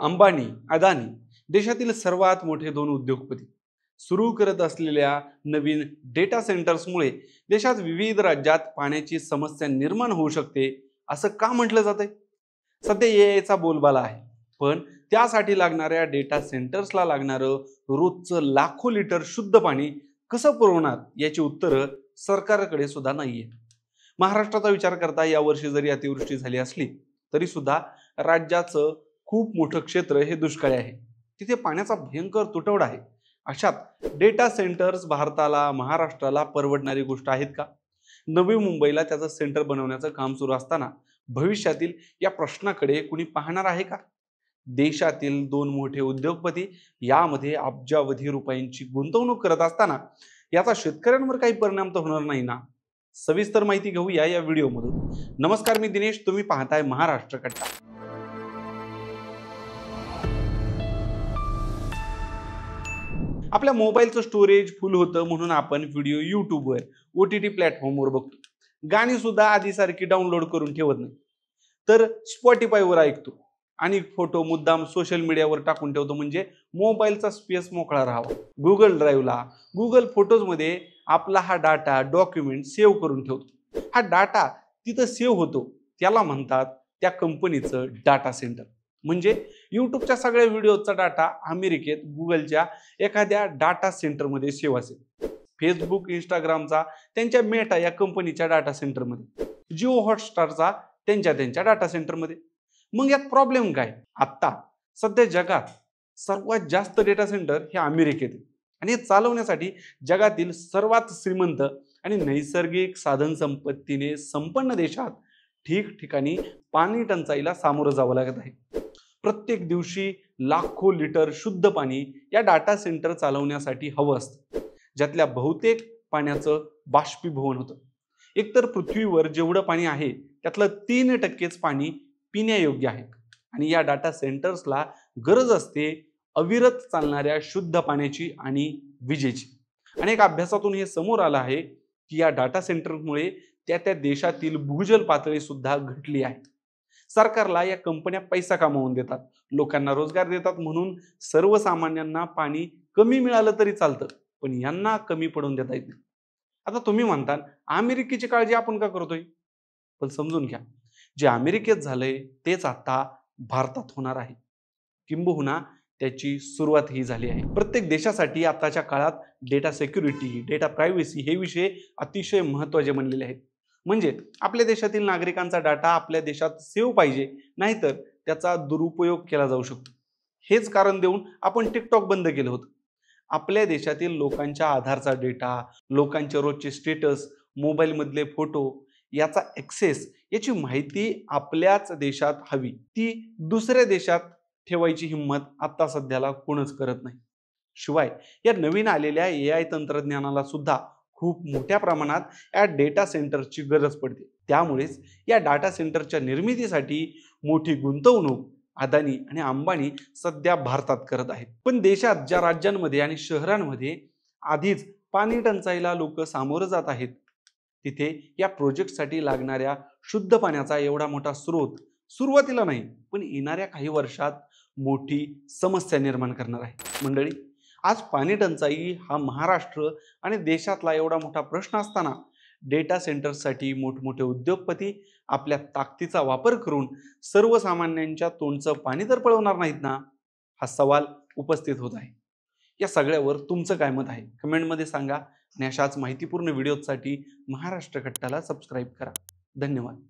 अंबानी, अदानी देशातील सर्वात मोठे दोन उद्योगपती सुरू करत असलेल्या नवीन डेटा सेंटर्समुळे देशात विविध राज्यात पाण्याची समस्या निर्माण होऊ शकते असं का म्हटलं जातंय? सध्या एआयचा बोलबाला आहे, पण त्यासाठी लागणाऱ्या डेटा सेंटर्सला लागणारं रोजचं लाखो लिटर शुद्ध पाणी कसं पुरवणार याची उत्तरं सरकारकडे सुद्धा नाहीये. महाराष्ट्राचा विचार करता यावर्षी जरी अतिवृष्टी झाली असली तरी सुद्धा राज्याचं खूप मोठं क्षेत्र हे दुष्काळी आहे. तिथे पाण्याचा भयंकर तुटवडा आहे. अशात डेटा सेंटर्स भारताला, महाराष्ट्राला परवडणारी गोष्ट आहेत का? नवी मुंबईला त्याचं सेंटर बनवण्याचं काम सुरू असताना भविष्यातील या प्रश्नाकडे कुणी पाहणार आहे का? देशातील दोन मोठे उद्योगपती यामध्ये अब्जावधी रुपयांची गुंतवणूक करत असताना याचा शेतकऱ्यांवर काही परिणाम तर होणार नाही ना? सविस्तर माहिती घेऊया या व्हिडिओमधून. नमस्कार, मी दिनेश, तुम्ही पाहताय महाराष्ट्र कट्टा. आपल्या मोबाईलचं स्टोरेज फुल होतं म्हणून आपण व्हिडिओ युट्यूबवर, OTT प्लॅटफॉर्मवर बघतो. गाणी सुद्धा आधीसारखी डाउनलोड करून ठेवत नाही, तर स्पॉटिफायवर ऐकतो आणि फोटो मुद्दाम सोशल मीडियावर टाकून ठेवतो, म्हणजे मोबाईलचा स्पेस मोकळा राहावा. गुगल ड्राईव्हला, गुगल फोटोजमध्ये आपला हा डाटा, डॉक्युमेंट सेव्ह करून ठेवतो. हा डाटा तिथं सेव्ह होतो, त्याला म्हणतात त्या कंपनीचं डाटा सेंटर. म्हणजे युट्यूबच्या सगळ्या व्हिडिओचा डाटा अमेरिकेत गुगलच्या एखाद्या डाटा सेंटरमध्ये सेव्ह असेल. फेसबुक, इंस्टाग्रामचा त्यांच्या मेटा या कंपनीच्या डाटा सेंटरमध्ये, जिओ हॉटस्टारचा त्यांच्या डाटा सेंटरमध्ये. मग यात प्रॉब्लेम काय? आत्ता सध्या जगात सर्वात जास्त डेटा सेंटर हे अमेरिकेत आहे आणि हे चालवण्यासाठी जगातील सर्वात श्रीमंत आणि नैसर्गिक साधन संपत्तीने संपन्न देशात ठिकठिकाणी पाणी टंचाईला सामोरं जावं लागत आहे. प्रत्येक दिवशी लाखो लिटर शुद्ध पाणी या डाटा सेंटर चालवण्यासाठी हवं असतं, ज्यातल्या बहुतेक पाण्याचं बाष्पीभवन होतं. एकतर पृथ्वीवर जेवढं पाणी आहे त्यातलं 3%च पाणी पिण्यायोग्य आहे आणि या डाटा सेंटर्सला गरज असते अविरत चालणाऱ्या शुद्ध पाण्याची आणि विजेची. अनेक अभ्यासातून हे समोर आलं आहे की या डाटा सेंटरमुळे त्या देशातील भूजल पातळी सुद्धा घटली आहे. सरकारला या कंपन्या पैसा कमावून देतात, लोकांना रोजगार देतात, म्हणून सर्वसामान्यांना पाणी कमी मिळालं तरी चालतं, पण यांना कमी पडून देता येत नाही. आता तुम्ही म्हणता अमेरिकेची काळजी आपण का करतोय? पण समजून घ्या, जे अमेरिकेत झालंय तेच आता भारतात होणार आहे. किंबहुना त्याची सुरुवात ही झाली आहे. प्रत्येक देशासाठी आताच्या काळात डेटा सिक्युरिटी, डेटा प्रायव्हसी हे विषय अतिशय महत्त्वाचे बनलेले आहेत. म्हणजे आपल्या देशातील नागरिकांचा डाटा आपल्या देशात सेव्ह पाहिजे, नाहीतर त्याचा दुरुपयोग केला जाऊ शकतो. हेच कारण देऊन आपण टिकटॉक बंद केलं होतं. आपल्या देशातील लोकांच्या आधारचा डेटा, लोकांचे रोजचे स्टेटस, मोबाईलमधले फोटो याचा ॲक्सेस, याची माहिती आपल्याच देशात हवी, ती दुसऱ्या देशात ठेवायची हिंमत आता सध्याला कोणच करत नाही. शिवाय या नवीन आलेल्या AI तंत्रज्ञानाला सुद्धा खूप मोठ्या प्रमाणात या डेटा सेंटरची गरज पडते. त्यामुळेच या डाटा सेंटरच्या निर्मितीसाठी मोठी गुंतवणूक अदानी आणि अंबानी सध्या भारतात करत आहेत. पण देशात ज्या राज्यांमध्ये आणि शहरांमध्ये आधीच पाणी टंचाईला लोक सामोरं जात आहेत, तिथे या प्रोजेक्टसाठी लागणाऱ्या शुद्ध पाण्याचा एवढा मोठा स्रोत सुरुवातीला नाही, पण येणाऱ्या काही वर्षात मोठी समस्या निर्माण करणार आहे. मंडळी, आज पाणी टंचाई हा महाराष्ट्र आणि देशातला एवढा मोठा प्रश्न असताना डेटा सेंटर्ससाठी मोठमोठे उद्योगपती आपल्या ताकदीचा वापर करून सर्वसामान्यांच्या तोंडचं पाणी तर पळवणार नाहीत ना? हा सवाल उपस्थित होत आहे. या सगळ्यावर तुमचं काय मत आहे? कमेंटमध्ये सांगा आणि अशाच माहितीपूर्ण व्हिडिओसाठी महाराष्ट्र कट्टाला सबस्क्राईब करा. धन्यवाद.